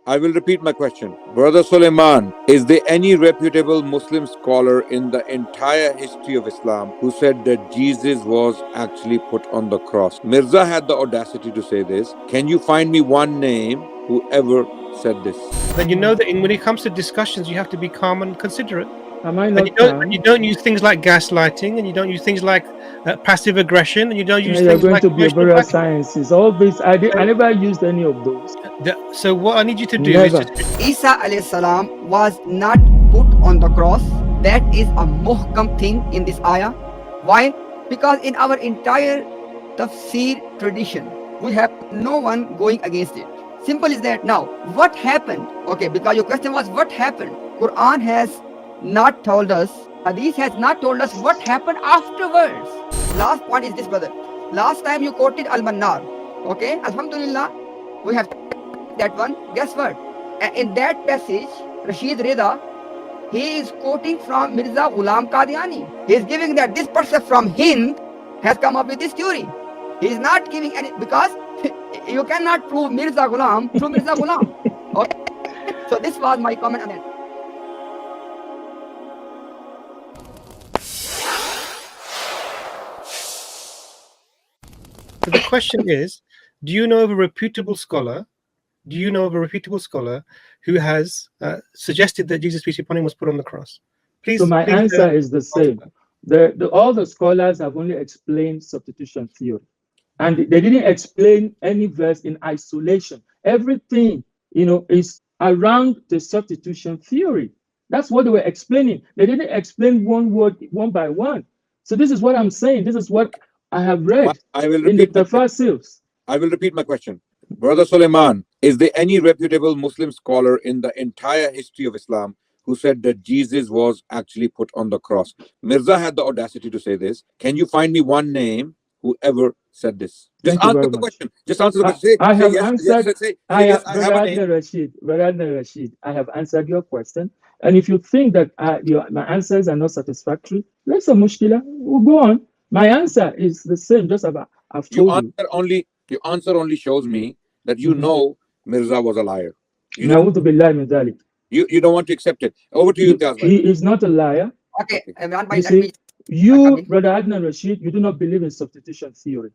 I will repeat my question. Brother Suleiman, is there any reputable Muslim scholar in the entire history of Islam who said that Jesus was actually put on the cross? Mirza had the audacity to say this. Can you find me one name who ever said this? Then you know that when it comes to discussions, you have to be calm and considerate. Am I not And you don't use things like gaslighting, and you don't use things like passive aggression, and you don't use You're things going like to behavioral sciences. All this, I never used any of those. So what I need you to do Never. is Isa alayhi salam was not put on the cross. That is a muhkam thing in this ayah. Why? Because in our entire tafsir tradition, we have no one going against it. Simple is that. Now, what happened? Okay, because your question was what happened. Quran has not told us, Hadith has not told us what happened afterwards. Last point is this, brother. Last time you quoted Al-Mannar. Okay, Alhamdulillah, we have that one. Guess what? In that passage, Rashid Rida, he is quoting from Mirza Ghulam Qadiani. He is giving that this person from Hind has come up with this theory. He is not giving any, because you cannot prove Mirza Ghulam through Mirza Ghulam. Okay? So this was my comment on that. So the question is, do you know of a reputable scholar? Do you know of a reputable scholar who has suggested that Jesus, peace be upon him, was put on the cross? Please. So my answer is the same. All the scholars have only explained substitution theory, and they didn't explain any verse in isolation. Everything, is around the substitution theory. That's what they were explaining. They didn't explain one word one by one. So this is what I'm saying. This is what I have read in the Tafasirs. I will repeat my question. Brother Suleiman, is there any reputable Muslim scholar in the entire history of Islam who said that Jesus was actually put on the cross? Mirza had the audacity to say this. Can you find me one name who ever said this? Just answer the question. Just answer the question. I have answered. Rashid, I have answered your question. And if you think that my answers are not satisfactory, let's mushkila. We'll go on. My answer is the same, just about I've told you. Your answer only shows me that you know Mirza was a liar. You don't want to accept it. Over to you, Imtiaz. He is not a liar. Okay. Brother Adnan Rashid, you do not believe in substitution theory.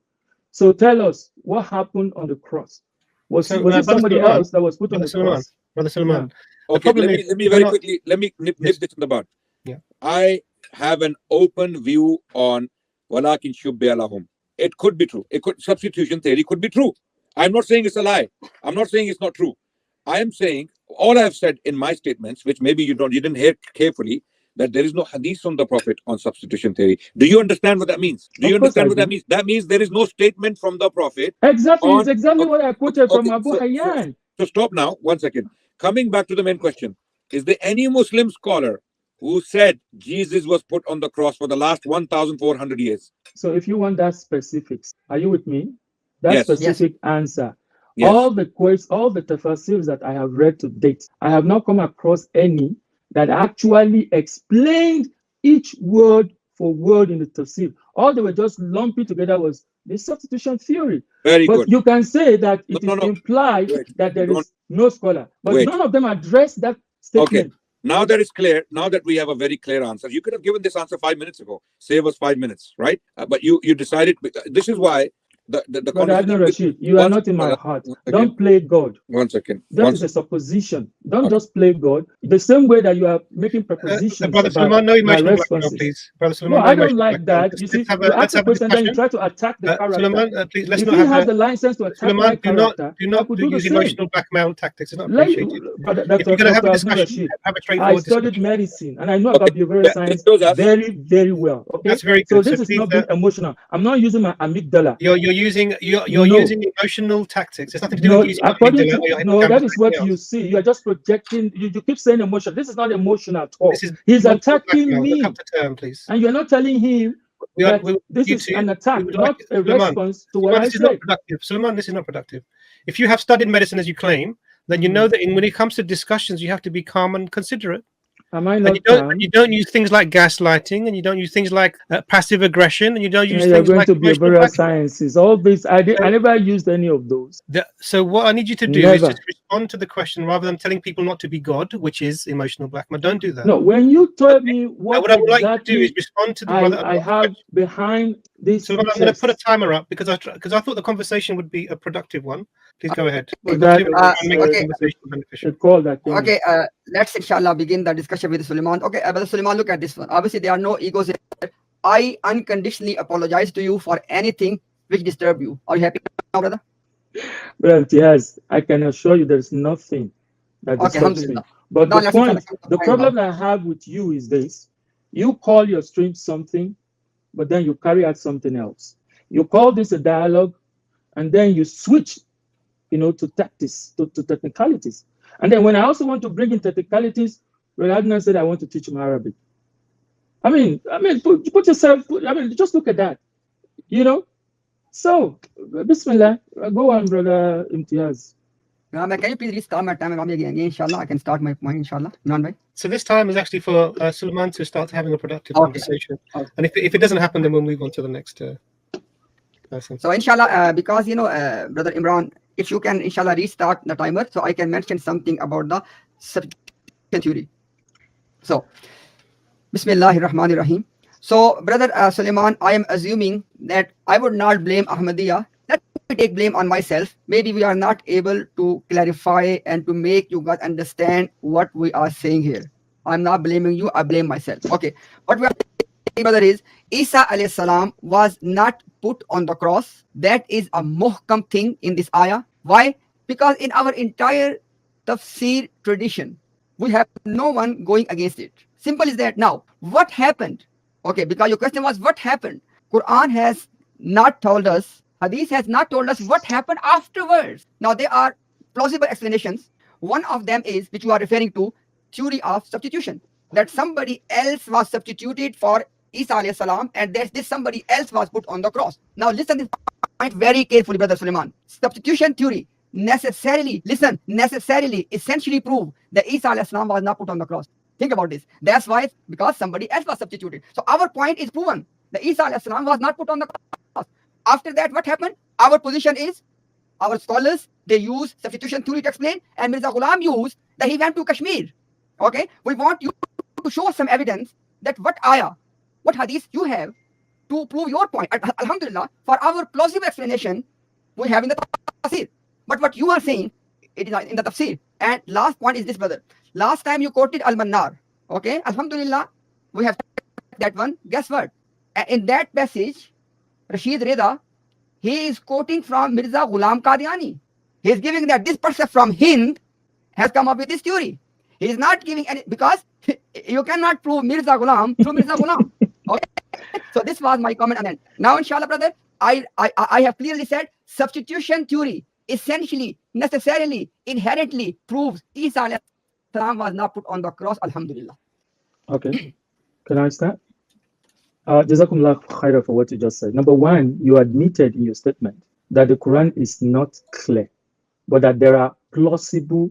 So tell us what happened on the cross. Was it somebody else that was put on the cross? Brother Suleiman. Okay, let me very quickly, let me nip this in the bud. Yeah. I have an open view on walakin shubbi alahum. It could be true. Substitution theory could be true. I'm not saying it's a lie. I'm not saying it's not true. I am saying all I have said in my statements, which maybe you didn't hear carefully, that there is no hadith from the Prophet on substitution theory. Do you understand what that means? Do you understand what that means? That means there is no statement from the Prophet. Exactly. It's exactly what I quoted from Abu Hayyan. So stop now. 1 second. Coming back to the main question. Is there any Muslim scholar who said Jesus was put on the cross for the last 1,400 years? So if you want that specifics, are you with me? That specific answer. Yes. All the tafsirs that I have read to date, I have not come across any that actually explained each word for word in the tafsir. All they were just lumping together was the substitution theory. Very good. But you can say that it is implied that there is no scholar. But none of them address that statement. Okay. Now that it's clear, now that we have a very clear answer, you could have given this answer 5 minutes ago. Save us 5 minutes, right? But you decided. This is why the conversation. Rashid, you are not in my heart. Don't play God. 1 second. That is a supposition. Don't just play God. The same way that you are making propositions. Brother Suleiman, no emotional blackmail, please. Brother Suleiman, no, I don't like that. You see, you ask a question, then you try to attack the character. Suleiman, please, let's if not he has the license to attack my character, do not use emotional blackmail tactics. It's not appreciated. If you're going to have a discussion, have a straightforward discussion. I studied medicine and I know about behavioral science very, very well. Okay, that's very good. So this is not being emotional. I'm not using my amygdala. You're using emotional tactics. It's nothing to do with using amygdala. No, that is what you see. You are just projecting. You keep saying emotion. This is not emotional at all. He's attacking me. Please. And you're not telling him this is an attack, not a response to what I said. Suleiman, this is not productive. If you have studied medicine as you claim, then you know that when it comes to discussions, you have to be calm and considerate. Am I And not calm? you don't use things like gaslighting, and you don't use things like passive aggression, and you don't use You're things going like to emotional behavioral blackmail. sciences. All this, I never used any of those. So what I need you to do is Never. just respond to the question rather than telling people not to be God, which is emotional blackmail. Don't do that. No, when you told me Now, what what I would like you to do is exactly respond to the brother. I have behind this So I'm going to put a text, timer up because I thought the conversation would be a productive one. Please go ahead. well, We've got that 2 minutes is to make the okay. conversation a beneficial. call that came. Okay, let's inshallah begin the discussion with Suleiman. Okay, Brother Suleiman, look at this one. Obviously, there are no egos here. I unconditionally apologize to you for anything which disturbed you. Are you happy now, brother? Well, yes, I can assure you there's nothing that Okay, disturbs me. Alhamdulillah. But Now the let's inshallah point, come to the point problem now. I have with you is this. You call your stream something, but then you carry out something else. You call this a dialogue, and then you switch, to tactics, to technicalities. And then when I also want to bring in technicalities, Radna said I want to teach him Arabic. I mean, put yourself. Just look at that. So, Bismillah, go on, brother Imtiaz. Can you please restart my time again? Inshallah, I can start my point, inshallah. Imran. So this time is actually for Suleiman to start having a productive Okay. conversation. Okay. And if it doesn't happen, then we'll move on to the next person. So, inshallah, because, Brother Imran, if you can, inshallah, restart the timer so I can mention something about the substitution theory. So, Bismillahirrahmanirrahim. So, Brother Suleiman, I am assuming that I would not blame Ahmadiyya. Let me take blame on myself. Maybe we are not able to clarify and to make you guys understand what we are saying here. I'm not blaming you, I blame myself. Okay. What we are saying, brother, is Isa alayhi salam was not put on the cross. That is a muhkam thing in this ayah. Why? Because in our entire tafsir tradition, we have no one going against it. Simple is that. Now, what happened? Okay, because your question was what happened. Quran has not told us, Hadith has not told us what happened afterwards. Now, there are plausible explanations. One of them is, which you are referring to, theory of substitution. That somebody else was substituted for Isa alayhi salam, and this somebody else was put on the cross. Now, listen to this point very carefully, Brother Suleiman. Substitution theory necessarily, essentially prove that Isa alayhi salam was not put on the cross. Think about this. That's why, because somebody else was substituted. So our point is proven. The Isa alayhi salam was not put on the cross. After that, what happened? Our position is, our scholars, they use substitution theory to explain, and Mirza Ghulam used that he went to Kashmir. Okay? We want you to show us some evidence that what ayah, what hadith you have to prove your point. Alhamdulillah, for our plausible explanation, we have in the tafsir. But what you are saying, it is in the tafsir. And last point is this, brother. Last time you quoted Al-Mannar. Okay? Alhamdulillah, we have that one. Guess what? In that passage, Rashid Reza, he is quoting from Mirza Ghulam Qadiani. He is giving that this person from Hind has come up with this theory. He is not giving any, because you cannot prove Mirza Ghulam through Mirza Ghulam. Okay? So this was my comment on that. Now, inshallah, brother, I have clearly said substitution theory essentially, necessarily, inherently proves Isa alayhi salam was not put on the cross. Alhamdulillah. Okay. Can I start? Jazakumullah khaira for what you just said. Number one, you admitted in your statement that the Quran is not clear, but that there are plausible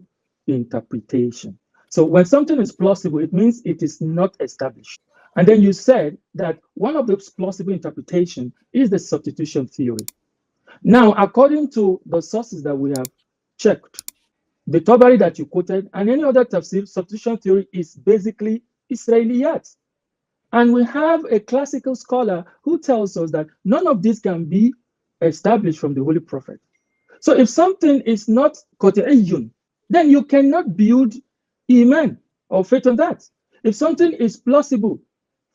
interpretation. So when something is plausible, it means it is not established. And then you said that one of those plausible interpretation is the substitution theory. Now, according to the sources that we have checked, the Tabari that you quoted and any other tafsir, substitution theory is basically Israeliyat. And we have a classical scholar who tells us that none of this can be established from the Holy Prophet. So if something is not qat'iyyun, then you cannot build iman or faith on that. If something is plausible,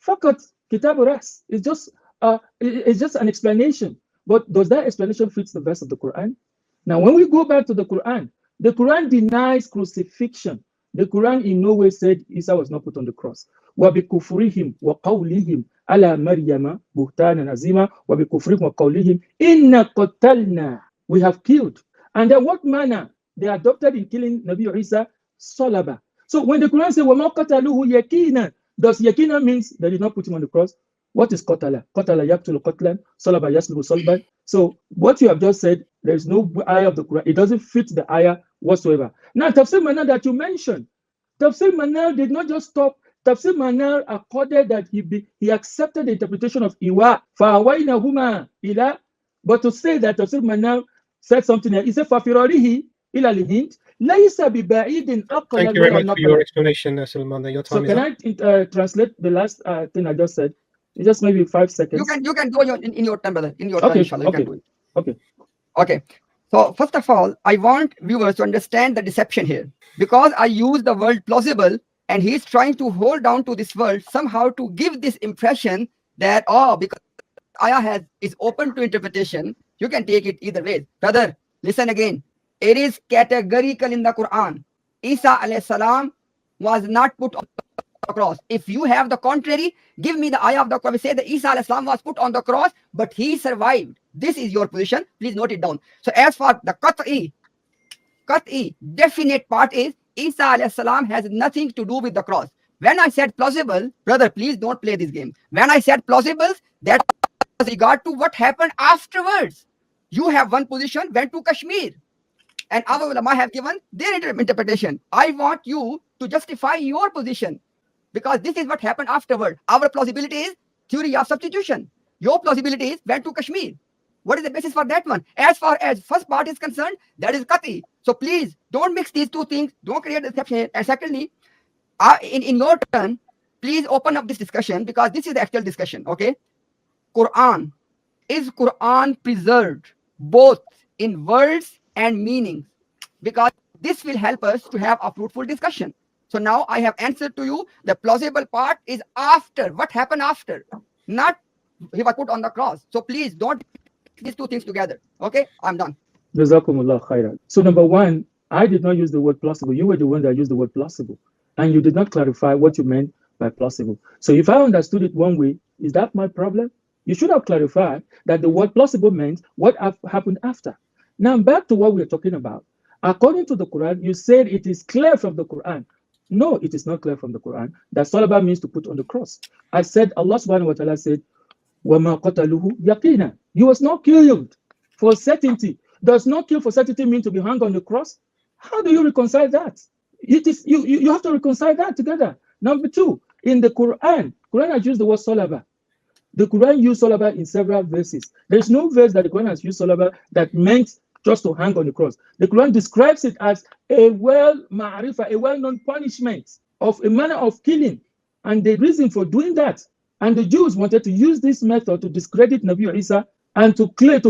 faqat kitab ras, it's just an explanation. But does that explanation fit the verse of the Quran? Now, when we go back to the Quran denies crucifixion. The Quran in no way said Isa was not put on the cross. وَبِكُفْرِهِمْ وَقَوْلِهِمْ عَلَى مَرْيَمَ بُهْتَانًا عَظِيمًا وَبِكُفْرِهِمْ وَقَوْلِهِمْ إِنَّا قَتَلْنَا. We have killed. And then what manner? They adopted in killing Nabi Isa? Salaba. So when the Quran says وَمَا قَتَلُوهُ يَكِينًا, does yakina means they did not put him on the cross? What is qatala? Qatala yaktulu qatlan, salaba yaslubu salban. So what you have just said, there is no ayah of the Quran. It doesn't fit the ayah whatsoever. Now, tafsir manna that you mentioned, Tafsir Manar did not just stop. Tafsir Manar accorded that he accepted the interpretation of Iwa, فَأَوَيْنَهُمَا إِلَى, but to say that Tafsir Manar said something else, he said, فَفِرَارِهِ إِلَى الْهِنْدِ لَيْسَ بِبَعِيدٍ أَقَلَ Thank you very وَلَا much for your نَقَلَ. explanation, Suleiman. Your So time is up. can I translate the last thing I just said? It's just maybe 5 seconds. You can do it in your time, brother. In your Okay, time, inshallah, you okay. can do it. Okay. Okay. So first of all, I want viewers to understand the deception here. Because I use the word plausible, and he's trying to hold on to this word somehow to give this impression that, oh, because ayah is open to interpretation, you can take it either way. Brother, listen again. It is categorical in the Quran. Isa alayhi salam was not put on the cross. If you have the contrary, give me the ayah of the Quran. Say that Isa alayhi salam was put on the cross, but he survived. This is your position. Please note it down. So as for the qat'i, definite part is Isa alayhi salam has nothing to do with the cross. When I said plausible, brother, please don't play this game. When I said plausible, that was regard to what happened afterwards. You have one position, went to Kashmir, and our ulama have given their interpretation. I want you to justify your position, because this is what happened afterward. Our plausibility is theory of substitution. Your plausibility is went to Kashmir. What is the basis for that one? As far as first part is concerned, that is qat'i. So please don't mix these two things. Don't create deception here. And secondly, in your turn, please open up this discussion, because this is the actual discussion. Okay, Quran, is Quran preserved both in words and meanings? Because this will help us to have a fruitful discussion. So now I have answered to you. The plausible part is after. What happened after? Not he was put on the cross. So please don't these two things together. Okay, I'm done. Jazakumullah khairan. So number one, I did not use the word plausible. You were the one that used the word plausible, and you did not clarify what you meant by plausible. So if I understood it one way, is that my problem? You should have clarified that the word plausible meant what happened after. Now back to what we're talking about. According to the Quran, you said it is clear from the Quran. No, it is not clear from the Quran that Salaba means to put on the cross. I said, Allah subhanahu wa ta'ala said, وَمَا قَتَلُهُ يَقِينًا. He was not killed for certainty. Does not kill for certainty mean to be hung on the cross? How do you reconcile that? It is you have to reconcile that together. Number two, in the Quran has used the word Salaba. The Quran used Salaba in several verses. There's no verse that the Quran has used Salaba that meant just to hang on the cross. The Quran describes it as a well-known punishment of a manner of killing. And the reason for doing that, and the Jews wanted to use this method to discredit Nabi Isa and to claim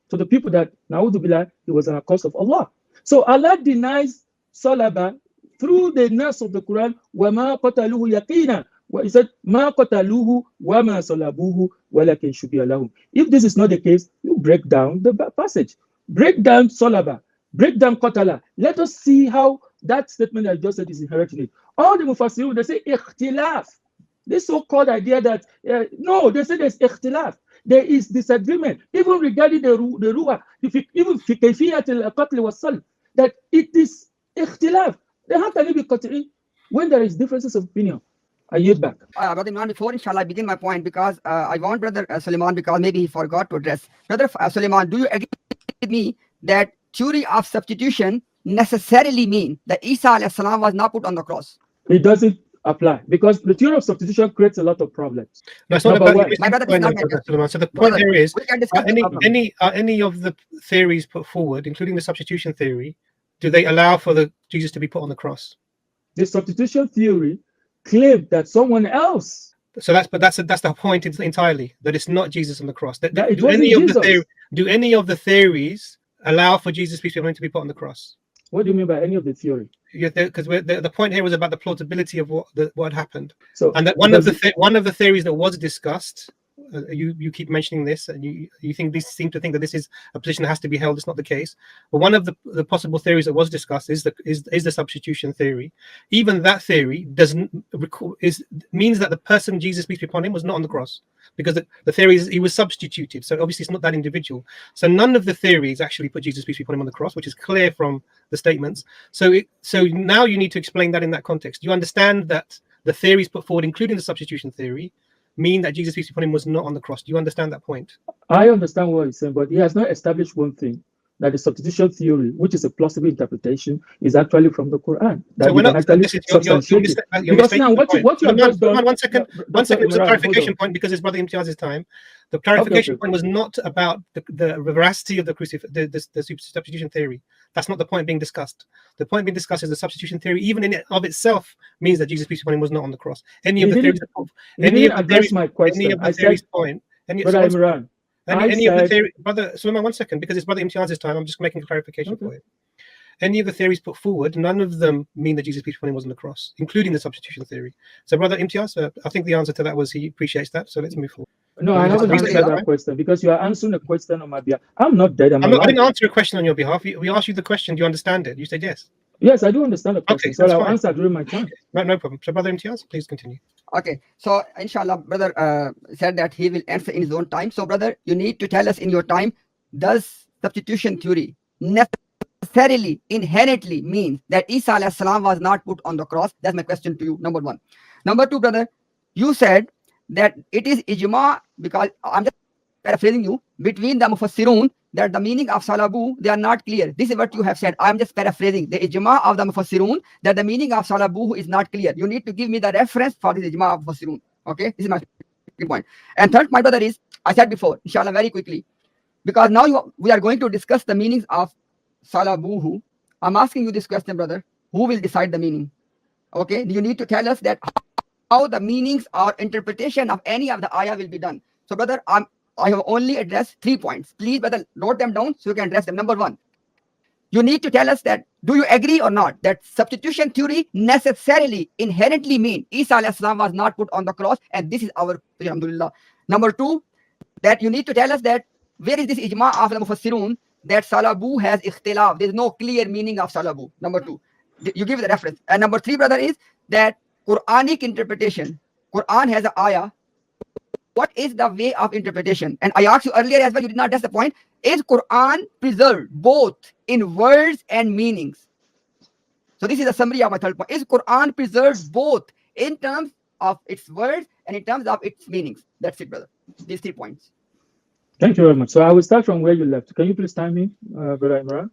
to the people that Na'udhu Billah, he was an accused of Allah. So Allah denies Salaba through the nurse of the Quran, وَمَا قَتَلُوهُ يَقِينًا. He said, مَا قَتَلُوهُ وَمَا صَلَبُوهُ وَلَكِنْ شُبِّهَ لَهُمْ. If this is not the case, you break down the passage. Break down Salaba. Break down Qatala. Let us see how that statement I just said is inherent in it. All the Mufassirun, they say ikhtilaf. This so-called idea that, no, they say there's ikhtilaf. There is disagreement, even regarding the ruwa, even fi kayfiyat al-qatl was-salb, that it is ikhtilaf. Then how can it be qat'i when there is differences of opinion? I yield back. Brother Imran, before inshallah I begin my point, because I want Brother Suleiman, because maybe he forgot to address. Brother Suleiman, do you agree with me that theory of substitution necessarily mean that Isa alayhi salam was not put on the cross? It doesn't apply, because the theory of substitution creates a lot of problems. No, it's not Number about one. My brother, this is not my Brother question. Suleiman. So the point Brother, here is, we can discuss the problem. are any of the theories put forward, including the substitution theory, do they allow for the Jesus to be put on the cross? The substitution theory claimed that someone else. So that's the point entirely, that it's not Jesus on the cross. That it Do wasn't any of the theories allow for Jesus peace be upon him to be put on the cross? What do you mean by any of the theory? Yeah, because the point here was about the plausibility of what happened, So, and that one of the theories that was discussed. You keep mentioning this, and you seem to think that this is a position that has to be held. It's not the case. But one of the possible theories that was discussed is the substitution theory. Even that theory means that the person Jesus peace be upon him was not on the cross, because the theory is he was substituted. So obviously it's not that individual. So none of the theories actually put Jesus peace be upon him on the cross, which is clear from the statements. So now you need to explain that in that context. You understand that the theories put forward, including the substitution theory, mean that Jesus peace be upon him was not on the cross. Do you understand that point? I understand what he's saying, but he has not established one thing, that the substitution theory, which is a plausible interpretation, is actually from the Quran. That So we're you can not. actually This is substantiate it. Because now what you have just done. One second. One second. It was a Imran, clarification point because it's Brother Imtiaz's time. The clarification Okay. point was not about the veracity of the substitution theory. That's not the point being discussed. The point being discussed is the substitution theory, even in it of itself, means that Jesus, peace be upon him, was not on the cross. Any of the theories, My question. any of the theories point. Brother Imran, any of the theory, Brother Sulaiman, 1 second, because it's Brother Imtiaz's time. I'm just making a clarification for you. Any of the theories put forward, none of them mean that Jesus, peace be upon him, was on the cross, including the substitution theory. So, Brother Imtiaz, I think the answer to that was he appreciates that. So let's move forward. No, I haven't answered that question because you are answering a question on my behalf. I'm not dead. I didn't answer a question on your behalf. We asked you the question. Do you understand it? You said yes. Yes, I do understand the question. Okay, so I'll fine. answer during my time. No problem. So, Brother Imtiaz, please continue. Okay, so inshallah, brother said that he will answer in his own time. So, brother, you need to tell us in your time, does substitution theory necessarily, inherently means that Isa alayhi salam was not put on the cross? That's my question to you, number one. Number two, brother, you said that it is ijma, because I'm just paraphrasing you, between the mufassirun, that the meaning of salabu, they are not clear. This is what you have said. I'm just paraphrasing. The ijma of the mufassirun, that the meaning of salabu is not clear. You need to give me the reference for this ijma of mufassirun. Okay, this is my point. And third, my brother, is, I said before, inshallah, very quickly, because now we are going to discuss the meanings of salabuhu. I'm asking you this question, brother. Who will decide the meaning? Okay, you need to tell us that how the meanings or interpretation of any of the ayah will be done. So, brother, I have only addressed 3 points. Please, brother, note them down so you can address them. Number one, you need to tell us that, do you agree or not that substitution theory necessarily, inherently mean Isa alayhi salam was not put on the cross, and this is our Alhamdulillah. Number two, that you need to tell us that where is this ijma of the mufassirun that salabu has ikhtilaf. There is no clear meaning of salabu. Number two, you give the reference. And number three, brother, is that Quranic interpretation. Quran has an ayah. What is the way of interpretation? And I asked you earlier as well, you did not address the point. Is Quran preserved both in words and meanings? So this is a summary of my third point. Is Quran preserved both in terms of its words and in terms of its meanings? That's it, brother. These 3 points. Thank you very much. So I will start from where you left. Can you please time me, Brother Imran?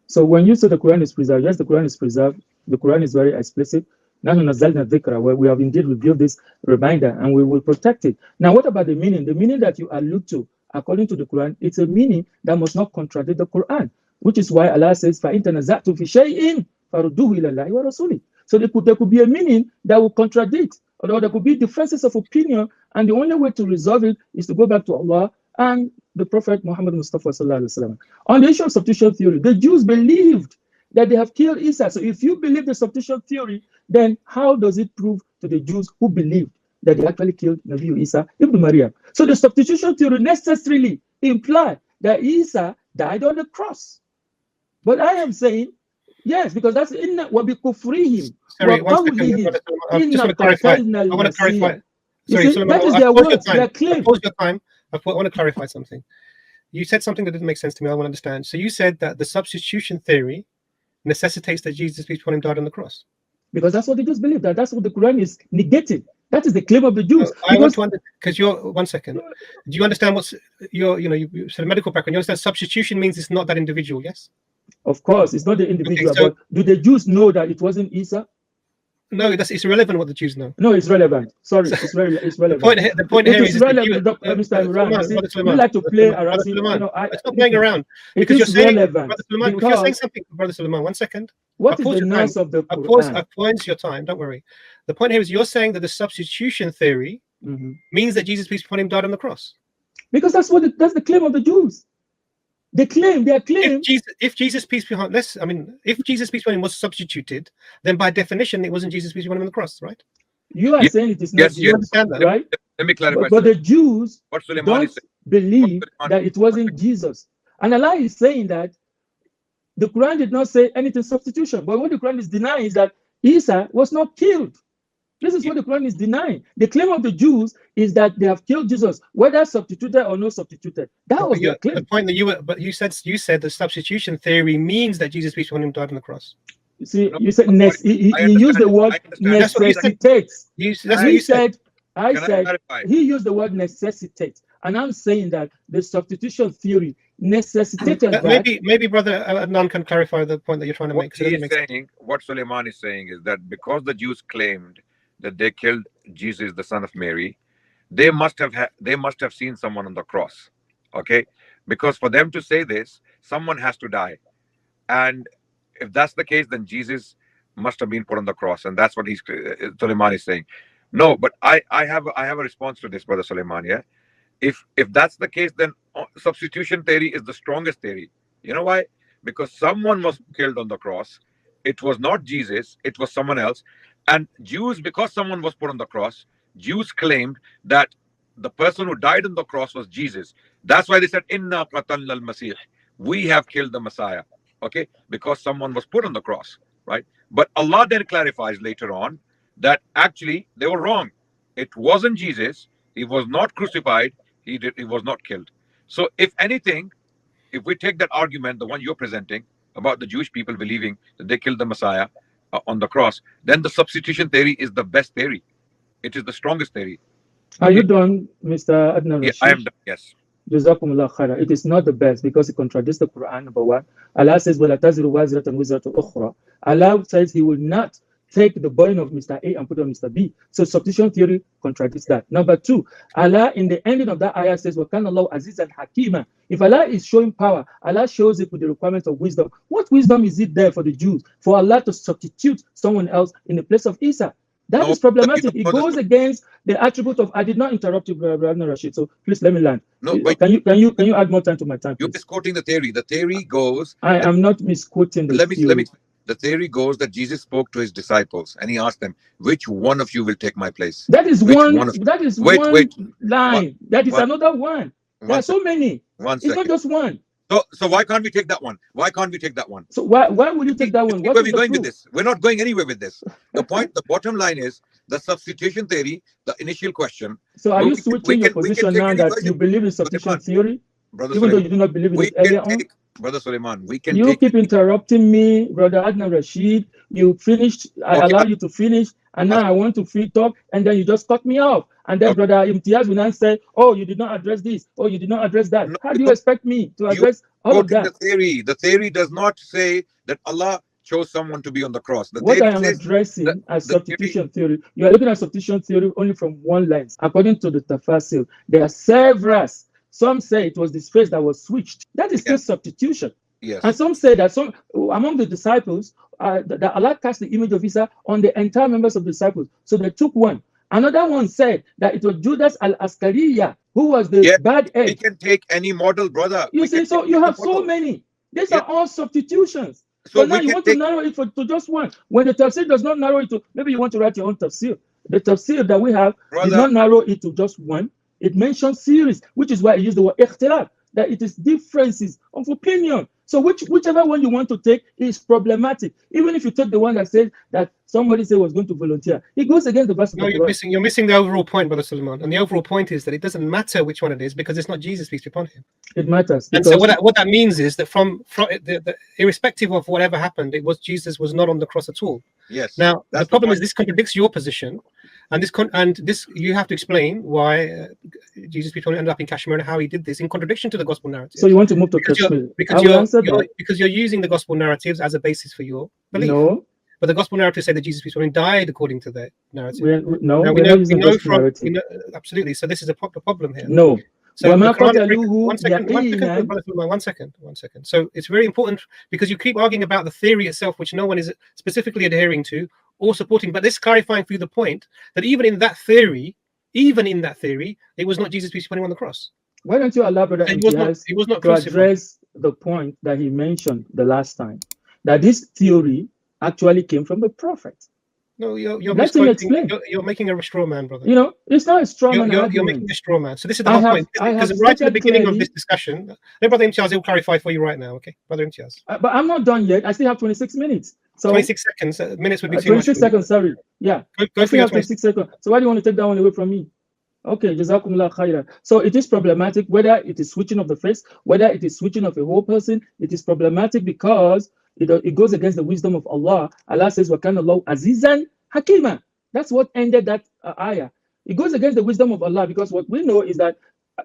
So when you say the Quran is preserved, yes, the Quran is preserved. The Quran is very explicit. Where we have indeed revealed this reminder, and we will protect it. Now, what about the meaning? The meaning that you allude to, according to the Quran, it's a meaning that must not contradict the Quran, which is why Allah says, فَإِن تَنَزَعْتُمْ فِي شَيْءٍ فَرُدُّوهُ إِلَى اللَّهِ وَرَسُولِهِ. So there could be a meaning that will contradict, or there could be differences of opinion, and the only way to resolve it is to go back to Allah and the Prophet Muhammad Mustafa sallallahu alaihi wasallam. On the issue of substitution theory, the Jews believed that they have killed Isa. So if you believe the substitution theory, then how does it prove to the Jews who believed that they actually killed Nabi Isa ibn Maryam? So the substitution theory necessarily implies that Isa died on the cross. But I am saying, yes, because that's in what we kufrihim. Sorry, 1 second. I just want to clarify. I want to clarify. Sorry, that is their words, their claim. Pause your time. I want to clarify something. You said something that didn't make sense to me. I want to understand. So you said that the substitution theory necessitates that Jesus, peace be upon him, died on the cross. Because that's what the Jews believe. That's what the Quran is negating. That is the claim of the Jews. I want to understand, because you're 1 second. Do you understand what's your, you said a medical background. You understand substitution means it's not that individual, yes? Of course, it's not the individual. Okay, so, but do the Jews know that it wasn't Isa? No, it's irrelevant what the Jews know. No, it's relevant. Sorry, it's relevant. The point here is relevant. Mr. Imran, you like to play around. It's not playing around. Because you're saying, Brother Sulaiman, if you're saying something, Brother Sulaiman, 1 second. What is the nurse of the Quran? I pause your time. Don't worry. The point here is you're saying that the substitution theory means that Jesus, peace be upon him, died on the cross. Because that's the claim of the Jews. They claim, if Jesus, peace be upon him, if Jesus, peace be upon him, was substituted, then by definition it wasn't Jesus, peace be upon him on the cross, right? You are saying it is not. You understand that, right? Let me clarify. But the Jews don't believe that it wasn't Jesus. And Allah is saying that the Quran did not say anything substitution. But what the Quran is denying is that Isa was not killed. This is what the Quran is denying. The claim of the Jews is that they have killed Jesus, whether substituted or not substituted. That was their claim. The point that you said the substitution theory means that Jesus, peace be upon him, died on the cross. You see, you said he used the word necessitates. I said he used the word necessitate, and I'm saying that the substitution theory necessitated that. Maybe brother Adnan can clarify the point that you're trying to make. What Suleiman is saying is that because the Jews claimed that they killed Jesus, the son of Mary, they must have seen someone on the cross. Okay, because for them to say this, someone has to die, and if that's the case, then Jesus must have been put on the cross, and that's what Suleiman is saying. No, but I have a response to this, brother Suleiman. Yeah, if that's the case, then substitution theory is the strongest theory. You know why? Because someone was killed on the cross. It was not Jesus, it was someone else. And Jews, because someone was put on the cross, Jews claimed that the person who died on the cross was Jesus. That's why they said, Inna qatalna al-Masih. We have killed the Messiah. Okay? Because someone was put on the cross. Right? But Allah then clarifies later on that actually they were wrong. It wasn't Jesus. He was not crucified. He was not killed. So if anything, if we take that argument, the one you're presenting, about the Jewish people believing that they killed the Messiah on the cross, then the substitution theory is the best theory. It is the strongest theory. Are you done, Mr. Adnan? Yeah, I am done, yes. Jazakumullah khaira. It is not the best because it contradicts the Quran, number one. Allah says, وَلَا تَزِرُ وَازِرَةً وِزْرَةَ أُخْرَى. Allah says he will not take the burden of Mr. A and put it on Mr. B. So substitution theory contradicts that. Number two, Allah in the ending of that ayah says, وَكَانَ اللَّهُ عَزِيزًا حَكِيمًا. If Allah is showing power, Allah shows it with the requirements of wisdom. What wisdom is it there for the Jews? For Allah to substitute someone else in the place of Isa? That is problematic. It goes against the attribute of. I did not interrupt you, Brother Rashid. So please let me land. No, but can you add more time to my time? You're misquoting the theory. The theory goes. I am not misquoting the theory. Let me. The theory goes that Jesus spoke to his disciples and he asked them, "Which one of you will take my place?" That is one. That is one line. One, that is another one. There are so many. It's not just one. So why can't we take that one? Why can't we take that one? So why would you take that one? Where are we going with this? We're not going anywhere with this. The bottom line is the substitution theory, the initial question. So are you switching your position now that you believe in substitution theory? Brother even though you do not believe in it earlier on? Brother Suleiman, we can keep interrupting me, Brother Adnan Rashid. You finished, I allowed you to finish, and now I want to talk, and then you just cut me off. And then Brother Imtiaz will now say, oh, you did not address this, or you did not address that. How do you expect me to address all of that? The theory does not say that Allah chose someone to be on the cross. What I am addressing as substitution theory, you are looking at substitution theory only from one lens. According to the Tafasir, there are several. Some say it was the space that was switched. That is still substitution. Yes. And some say that some among the disciples, that Allah cast the image of Isa on the entire members of the disciples. So they took one. Another one said that it was Judas al-Askariya who was the bad egg. We can take any model, brother. You see, so you have so many. These are all substitutions. So now you want to narrow it to just one. When the tafsir does not narrow it to, maybe you want to write your own tafsir. The tafsir that we have did not narrow it to just one. It mentions series, which is why I use the word ikhtilaf, that it is differences of opinion. So whichever one you want to take is problematic. Even if you take the one that says that somebody said was going to volunteer, it goes against the verse. No, you're missing the overall point, Brother Suleiman. And the overall point is that it doesn't matter which one it is because it's not Jesus, peace be upon him. It matters. And so what that means is that from the irrespective of whatever happened, Jesus was not on the cross at all. Yes. Now the problem is this contradicts your position. And this you have to explain why Jesus ended up in Kashmir and how he did this in contradiction to the gospel narrative. So you want to move to Kashmir? Because you're using the gospel narratives as a basis for your belief. No. But the gospel narrative said that Jesus died according to that narrative. We know from absolutely. So this is the problem here. No. So one second. So it's very important because you keep arguing about the theory itself, which no one is specifically adhering to or supporting. But this clarifying for you the point that even in that theory, it was not Jesus peace be upon him on the cross. Why don't you allow Brother Imtiaz to address the point that he mentioned the last time, that this theory actually came from the prophet? No, you're making a straw man, brother. You know, it's not a straw man. You're making a straw man. So this is the whole point. Because right at the beginning of this discussion, let Brother Imtiaz will clarify for you right now, okay? Brother Imtiaz. But I'm not done yet. I still have 26 minutes. So 26 seconds. Minutes would be too 26 seconds, sorry. Yeah. Go for your 26 seconds. So why do you want to take that one away from me? Okay, Jazakumullah khaira. So it is problematic whether it is switching of the face, whether it is switching of a whole person. It is problematic because it goes against the wisdom of Allah. Allah says, وَكَانَ اللَّهُ عَزِيزًا حَكِيمًا. That's what ended that ayah. It goes against the wisdom of Allah because what we know is that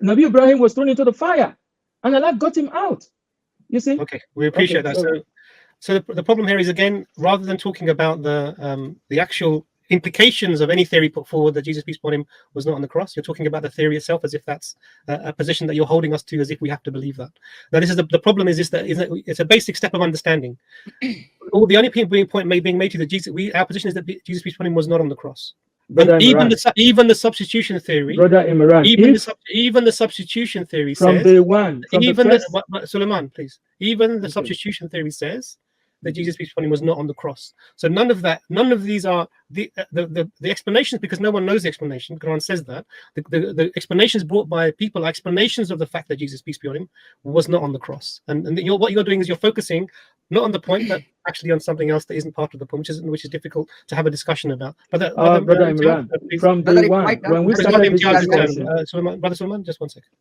Nabi Ibrahim was thrown into the fire. and Allah got him out. You see? Okay, we appreciate that. So the problem here is, again, rather than talking about the actual implications of any theory put forward that Jesus, peace upon him, was not on the cross, you're talking about the theory itself as if that's a position that you're holding us to, as if we have to believe that. Now, this is the problem is that it's a basic step of understanding. The only point being made to that our position is that Jesus, peace upon him, was not on the cross. And even the substitution theory, Brother Imran, even the substitution theory from says, day one, Suleiman, please, even the substitution theory says that Jesus, peace upon him, was not on the cross. So none of these are the explanations, because no one knows the explanation. The Quran says that the explanations brought by people are explanations of the fact that Jesus, peace be on him, was not on the cross. And what you're doing is you're focusing not on the point, but actually on something else that isn't part of the point, which is difficult to have a discussion about. Brother Imran, from day one, when we started this discussion, Brother Suleiman, just 1 second.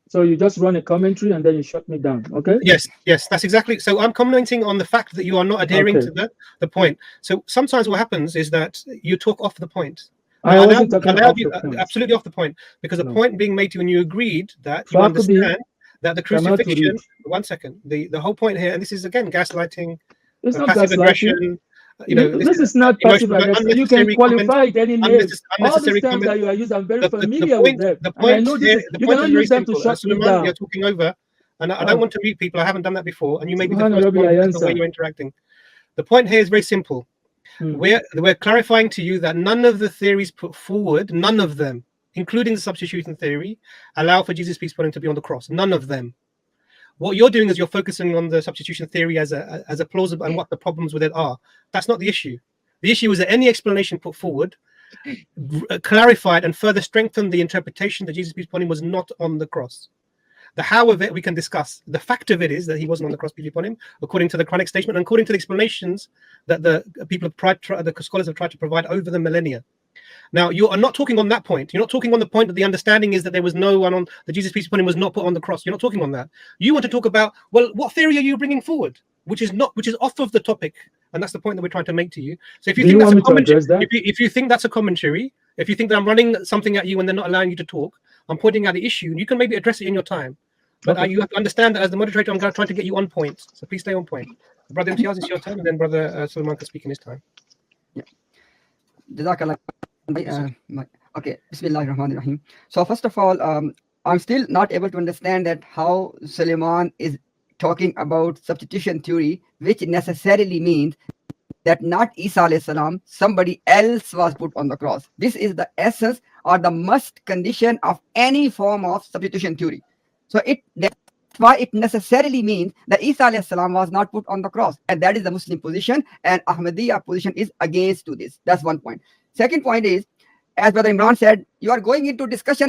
So you just run a commentary and then you shut me down, okay? Yes, that's exactly. So I'm commenting on the fact that you are not adhering to the point. So sometimes what happens is that you talk off the point. I wasn't talking off the point. Absolutely off the point, because the point being made to you, and you agreed that you understand that the crucifixion. 1 second. The whole point here, and this is again gaslighting, passive aggression. This is not passive aggression. You can qualify it any name. All these terms that you are using, I'm very familiar with them. The point here, you cannot use them to shut me down. You're talking over, and I don't want to mute people. I haven't done that before, and you may be the first one, the way you're interacting. The point here is very simple. We're clarifying to you that none of the theories put forward, none of them, including the substitution theory, allow for Jesus, peace upon him, to be on the cross. None of them. What you're doing is you're focusing on the substitution theory as a plausible and what the problems with it are. That's not the issue. The issue is that any explanation put forward clarified and further strengthened the interpretation that Jesus, peace upon him, was not on the cross. The how of it we can discuss. The fact of it is that he wasn't on the cross, peace upon him, according to the Quranic statement and according to the explanations that the scholars have tried to provide over the millennia. Now, you are not talking on that point. You're not talking on the point that the understanding is that there was no one on that Jesus, peace upon him, was not put on the cross. You're not talking on that. You want to talk about, well, what theory are you bringing forward, which is off of the topic, and that's the point that we're trying to make to you. So if you think that's a commentary, if you think that's a commentary, if you think that I'm running something at you and they're not allowing you to talk, I'm pointing out the issue, and you can maybe address it in your time. But you have to understand that as the moderator, I'm going to try to get you on point. So please stay on point. Brother Imtiaz, it's your turn, and then Brother Suleiman can speak in his time. Yeah. Okay, Bismillahirrahmanirrahim. So first of all, I'm still not able to understand that how Suleiman is talking about substitution theory, which necessarily means that not Isa alayhi salam, somebody else was put on the cross. This is the essence or the must condition of any form of substitution theory. So that's why it necessarily means that Isa alayhi salam was not put on the cross, and that is the Muslim position, and Ahmadiyya position is against to this. That's one point. Second point is, as Brother Imran said, you are going into discussion.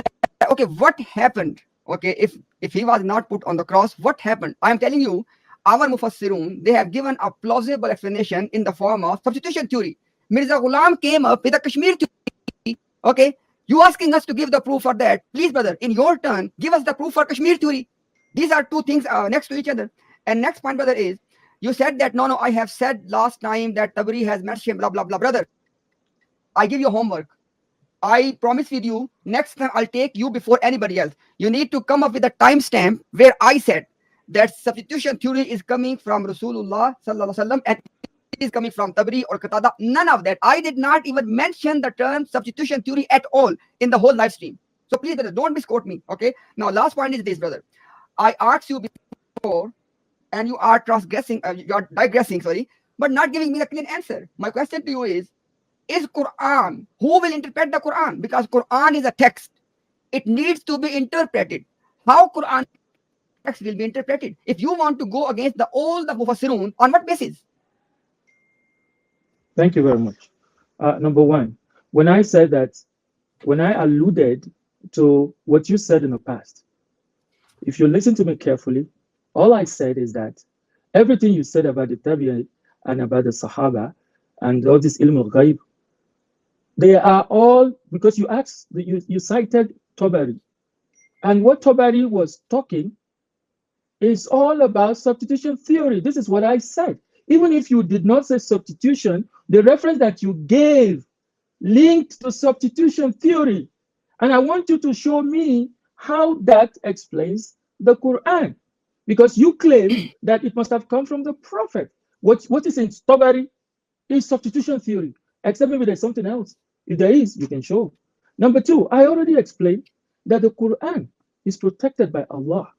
Okay, what happened? Okay, if he was not put on the cross, what happened? I am telling you, our Mufassirun, they have given a plausible explanation in the form of substitution theory. Mirza Ghulam came up with a Kashmir theory. Okay, you asking us to give the proof for that? Please, brother, in your turn, give us the proof for Kashmir theory. These are two things next to each other. And next point, brother, is you said that no, I have said last time that Tabari has met him, blah blah blah. Brother, I give you homework. I promise with you, next time I'll take you before anybody else. You need to come up with a timestamp where I said that substitution theory is coming from Rasulullah sallallahu alaihi wasallam and it is coming from Tabari or Qatada. None of that. I did not even mention the term substitution theory at all in the whole live stream. So please, brother, don't misquote me. Okay. Now, last point is this, brother. I asked you before, and you are digressing, sorry, but not giving me the clear answer. My question to you is Quran, who will interpret the Quran? Because Quran is a text. It needs to be interpreted. How Quran text will be interpreted? If you want to go against all the Mufassirun, on what basis? Thank you very much. Number one, when I said that, when I alluded to what you said in the past, if you listen to me carefully, all I said is that everything you said about the Tabi'in and about the Sahaba and all this ilm al-ghaib, they are all, because you asked, you cited Tabari. And what Tabari was talking is all about substitution theory. This is what I said. Even if you did not say substitution, the reference that you gave linked to substitution theory. And I want you to show me how that explains the Quran. because you claim that it must have come from the prophet. What is in Tabari is substitution theory, except maybe there's something else. If there is, you can show. Number two, I already explained that the Quran is protected by Allah.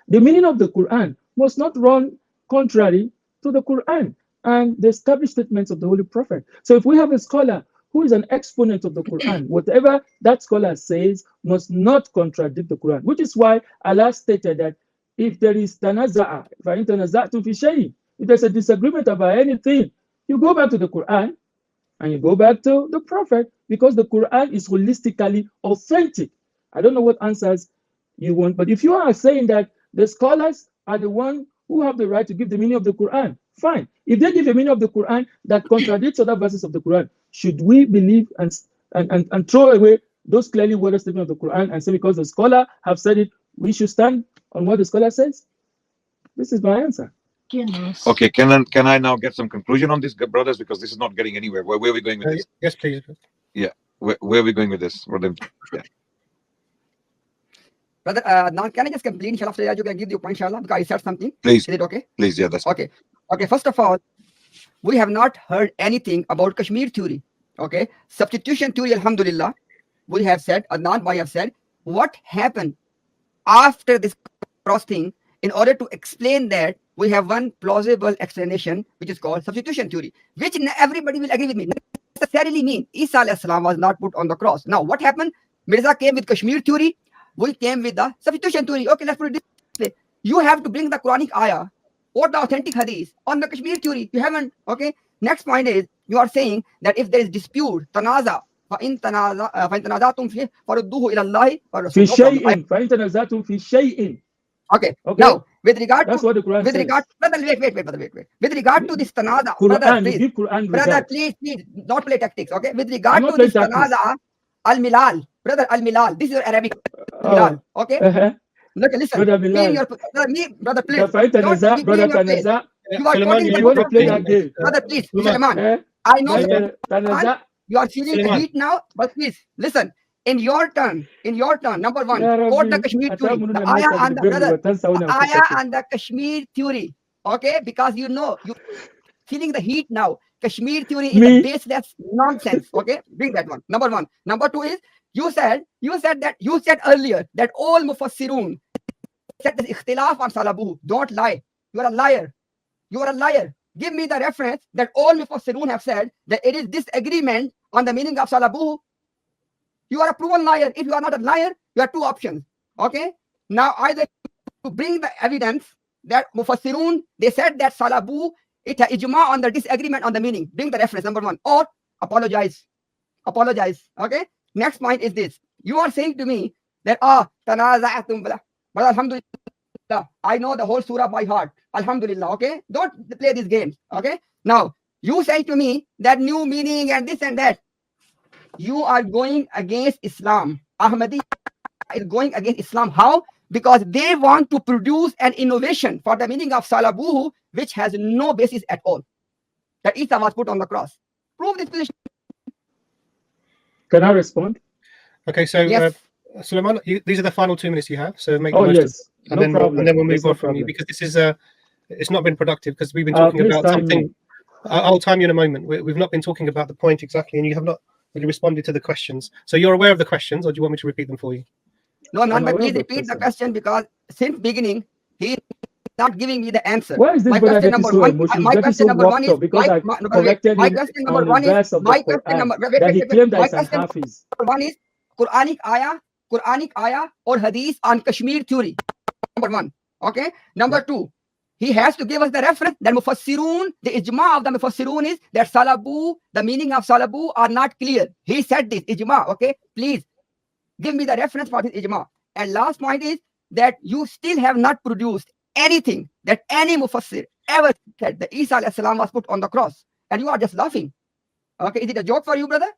The meaning of the Quran must not run contrary to the Quran and the established statements of the Holy Prophet. So if we have a scholar who is an exponent of the Quran, whatever that scholar says must not contradict the Quran, which is why Allah stated that if there is tanaza'a, if there's a disagreement about anything, you go back to the Quran and you go back to the Prophet, because the Quran is holistically authentic. I don't know what answers you want, but if you are saying that the scholars are the ones who have the right to give the meaning of the Quran, fine. If they give a meaning of the Quran that contradicts other verses of the Quran, should we believe and throw away those clearly worded statements of the Quran and say because the scholar have said it, we should stand on what the scholar says? This is my answer. Okay, can I now get some conclusion on this, brothers? Because this is not getting anywhere. Where are we going with this? Yes, please. Yeah, where are we going with this? Brother? Yeah. Brother, now can I just complete, inshallah, after that you can give the point, inshallah, because I said something. Please. Is it okay? Please, yeah, that's okay. Okay, first of all, we have not heard anything about Kashmir theory. Okay, substitution theory, Alhamdulillah, we have said, Adnan Bhai have said, what happened after this cross thing. In order to explain that, we have one plausible explanation, which is called substitution theory, which everybody will agree with me. Necessarily mean Isa alayhi salam was not put on the cross. Now, what happened? Mirza came with Kashmir theory. We came with the substitution theory. Okay, let's put it this way. You have to bring the Quranic ayah or the authentic hadith on the Kashmir theory. You haven't. Okay. Next point is, you are saying that if there is dispute, tanaza, فَإِن تَنَازَعْتُمْ فِيهِ فَرُدُّوهُ إِلَى اللَّهِ وَالرَّسُولِ. فِي شَيْءٍ فَإِن تَنَازَعْتُمْ فِي شَيْءٍ. Okay. Now, with regard that's to what the Quran with says. regard, brother, wait. With regard to this tanaza, Quran, brother, please, not play tactics. Okay. With regard to this tanaza, al-milal, brother, al-milal. This is your Arabic. Milal. Okay. Look, listen. Brother, brother, please. Brother, you are Suleiman, talking you want to play that game. Brother, please, Suleiman. I know you are feeling the Suleiman. heat now, but please listen. In your turn, number one, quote the Kashmir theory, the ayah and the brother, the ayah and the Kashmir theory. Okay, because you know you feeling the heat now. Kashmir theory is a baseless nonsense. Okay, bring that one. Number one. Number two is you said earlier that all mufassirun said this ikhtilaf on salabuhu. Don't lie. You are a liar. You are a liar. Give me the reference that all mufassirun have said that it is disagreement on the meaning of salabuhu. You are a proven liar. If you are not a liar, you have two options. Okay. Now either to bring the evidence that mufassirun they said that salabu it has ijma on the disagreement on the meaning. Bring the reference, number one, or apologize. Okay. Next point is this. You are saying to me that tanaza'atum bala. But alhamdulillah, I know the whole surah by heart. Alhamdulillah. Okay. Don't play these games. Okay. Now you say to me that new meaning and this and that. You are going against Islam. Ahmadiyya is going against Islam. How? Because they want to produce an innovation for the meaning of salabuhu, which has no basis at all. That Isa was put on the cross. Prove this position. Can I respond? Okay, so yes. Suleiman, these are the final 2 minutes you have. So make the most of it. And no problem. Then we'll move There's on no from problem. you, because this is it's not been productive, because we've been talking about something. I'll time you in a moment. We've not been talking about the point exactly, and you have not really responded to the questions. So you're aware of the questions, or do you want me to repeat them for you? No, I'm not. But please repeat the question, because since beginning he is not giving me the answer. Why is this my question number one? My question number one is because I corrected my him question number on one the is verse of my the question Quran number that he claimed that my it's an question hafiz. number one is Quranic ayah or hadith on Kashmir theory. Number one. Okay. Number two, he has to give us the reference that mufassirun, the ijma of the mufassirun is that salabu, the meaning of salabu are not clear. He said this ijma. Okay. Please give me the reference for this ijma. And last point is that you still have not produced anything that any mufassir ever said that Isa alayhi salam was put on the cross. And you are just laughing. Okay. Is it a joke for you, brother?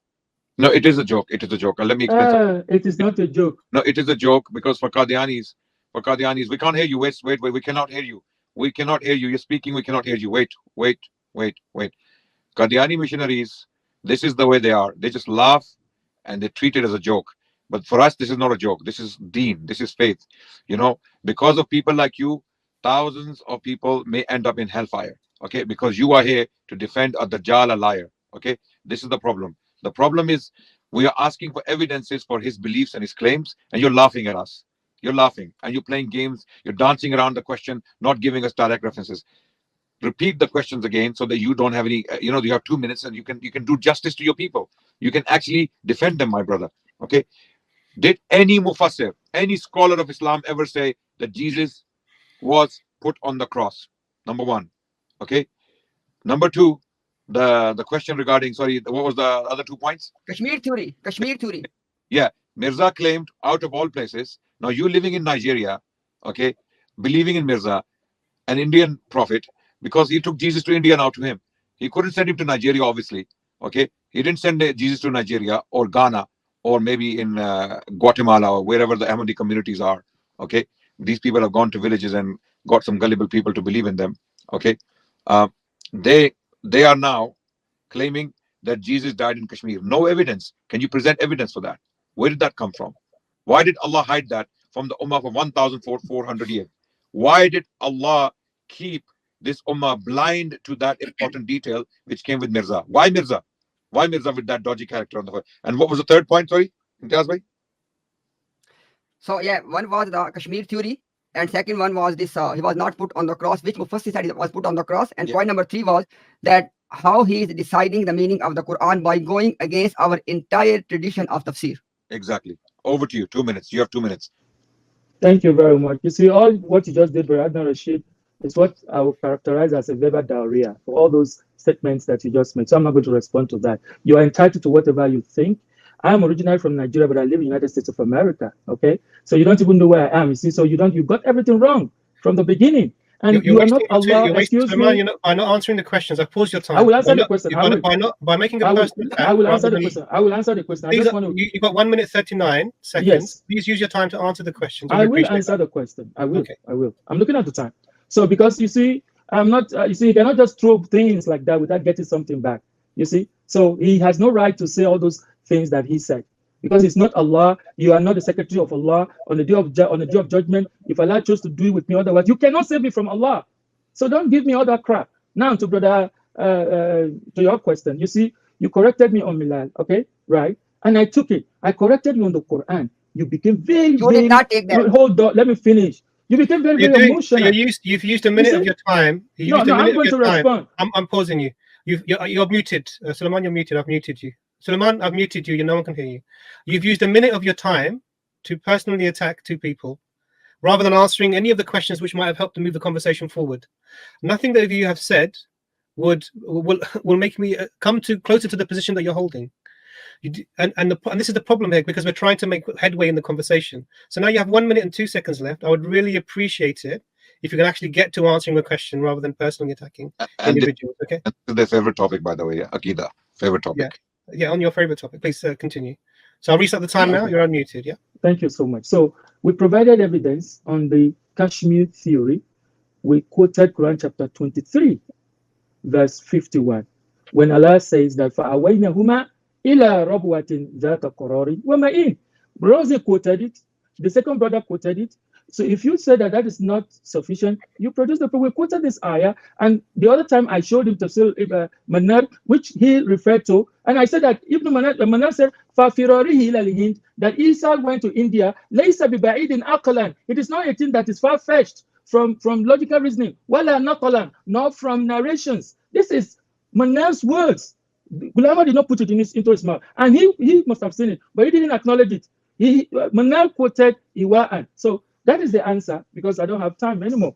No, it is a joke. It is a joke. Let me explain. It is not a joke. No, it is a joke, because for Qadianis, we can't hear you. Wait. We cannot hear you. We cannot hear you. You're speaking. We cannot hear you. Wait. Qadiani missionaries, this is the way they are. They just laugh and they treat it as a joke. But for us, this is not a joke. This is deen. This is faith. You know, because of people like you, thousands of people may end up in hellfire. Okay, because you are here to defend a Dajjal, a liar. Okay, this is the problem. The problem is we are asking for evidences for his beliefs and his claims, and you're laughing at us. You're laughing and you're playing games. You're dancing around the question, not giving us direct references. Repeat the questions again so that you don't have any. You have 2 minutes and you can do justice to your people. You can actually defend them, my brother. Okay. Did any mufassir, any scholar of Islam ever say that Jesus was put on the cross? Number one. Okay. Number two, the question regarding, sorry, what was the other 2 points? Kashmir theory. Yeah, Mirza claimed out of all places. Now you living in Nigeria, okay, believing in Mirza, an Indian prophet, because he took Jesus to India now to him. He couldn't send him to Nigeria, obviously. Okay, he didn't send Jesus to Nigeria or Ghana or maybe in Guatemala or wherever the Ahmadi communities are. Okay, these people have gone to villages and got some gullible people to believe in them. Okay, they are now claiming that Jesus died in Kashmir. No evidence. Can you present evidence for that? Where did that come from? Why did Allah hide that from the Ummah for 1,400 years? Why did Allah keep this Ummah blind to that important detail which came with Mirza? Why Mirza? Why Mirza with that dodgy character on the phone? And what was the third point? Sorry, Imtiaz bhai? So yeah, one was the Kashmir theory, and second one was this: he was not put on the cross, which Mufassir said he was put on the cross. And point number 3 was that how he is deciding the meaning of the Quran by going against our entire tradition of tafsir. Exactly. Over to you. 2 minutes. You have 2 minutes. Thank you very much. You see, all what you just did, Brother Rashid, is what I would characterize as a verbal diarrhea for all those statements that you just made. So I'm not going to respond to that. You are entitled to whatever you think. I'm originally from Nigeria, but I live in the United States of America. Okay, so you don't even know where I am. You see, so you got everything wrong from the beginning. And you are not Allah. Excuse me. By not answering the questions, I've paused your time. I will answer the question. By making a personal attack. I will answer the question. I will answer the question. You got 1 minute 39 seconds. Yes. Please use your time to answer the question. I will answer the question. I will. Okay. I will. I'm looking at the time. So because you see, I'm not. You see, you cannot just throw things like that without getting something back. You see, so he has no right to say all those things that he said. Because it's not Allah, you are not the secretary of Allah. On the day of judgment, if Allah chose to do it with me otherwise, you cannot save me from Allah. So don't give me all that crap. Now to brother, to your question, you see, you corrected me on Milal, okay, right? And I took it. I corrected you on the Quran. You became very. You did not take that. Hold on, let me finish. You became very emotional. You've used a minute of your time. I'm going to respond. I'm pausing you. You're muted. Suleiman, you're muted. I've muted you. Suleiman, I've muted you. No one can hear you. You've used a minute of your time to personally attack 2 people, rather than answering any of the questions which might have helped to move the conversation forward. Nothing that you have said will make me come closer to the position that you're holding. And this is the problem here, because we're trying to make headway in the conversation. So now you have 1 minute and 2 seconds left. I would really appreciate it if you can actually get to answering a question rather than personally attacking individuals. Okay. And their favorite topic, by the way, Aqidah, favorite topic. Yeah, on your favorite topic. Please continue. So I'll reset the time now. You're unmuted. Yeah. Thank you so much. So we provided evidence on the Kashmir theory. We quoted Quran chapter 23, verse 51, when Allah says that فَأَوَيْنَهُمَا إِلَىٰ رَبْوَةٍ ذَاتَ قَرَارٍ وَمَئِينٍ. Brother quoted it. The second brother quoted it. So if you say that is not sufficient, you produce the proof. We quoted this ayah, and the other time I showed him Tafsir Manar, which he referred to, and I said that Ibn Manar said, فَفِرَارِهِ إِلَى الْهِنْدِ, that Isa went to India. لَيْسَ بِبَعِيدٍ أَقْلًا. It is not a thing that is far-fetched from logical reasoning. وَلَا نَقْلًا, not from narrations. This is Manar's words. Gulama did not put it into his mouth, and he must have seen it, but he didn't acknowledge it. Manar quoted Iwa'an. So that is the answer, because I don't have time anymore.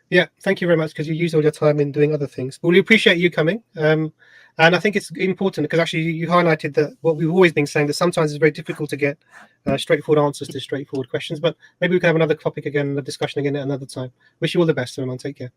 Yeah, thank you very much, because you used all your time in doing other things. But we appreciate you coming. And I think it's important because actually you highlighted that what we've always been saying, that sometimes it's very difficult to get straightforward answers to straightforward questions. But maybe we can have another topic again, a discussion again at another time. Wish you all the best, everyone. Take care.